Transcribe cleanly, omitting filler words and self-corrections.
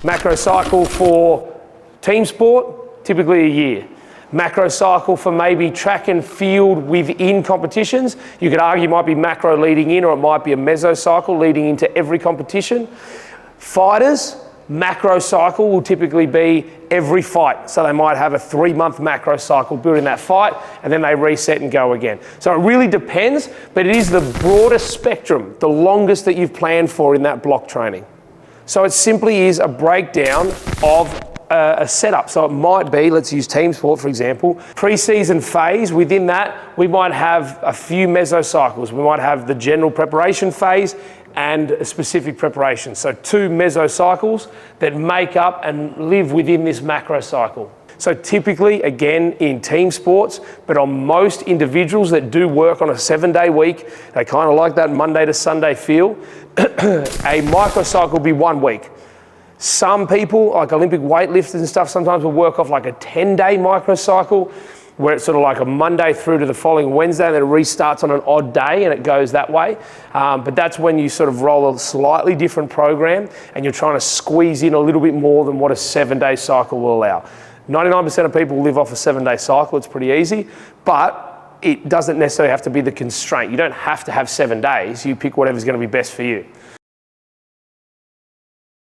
Macrocycle for team sport, typically a year. Macrocycle for maybe track and field within competitions. You could argue it might be macro leading in, or it might be a mesocycle leading into every competition. Fighters, macrocycle will typically be every fight. So they might have a 3-month macrocycle building that fight, and then they reset and go again. So it really depends, but it is the broadest spectrum, the longest that you've planned for in that block training. So it simply is a breakdown of a setup. So it might be, let's use team sport for example, pre-season phase. Within that, we might have a few mesocycles. We might have the general preparation phase and a specific preparation. So 2 mesocycles that make up and live within this macrocycle. So typically, again, in team sports, but on most individuals that do work on a 7-day week, they kind of like that Monday to Sunday feel, a microcycle will be 1 week. Some people, like Olympic weightlifters and stuff, sometimes will work off like a 10-day microcycle, where it's sort of like a Monday through to the following Wednesday, and then it restarts on an odd day and it goes that way. But that's when you sort of roll a slightly different program and you're trying to squeeze in a little bit more than what a 7-day cycle will allow. 99% of people live off a 7-day cycle. It's pretty easy, but it doesn't necessarily have to be the constraint. You don't have to have 7 days. You pick whatever's going to be best for you.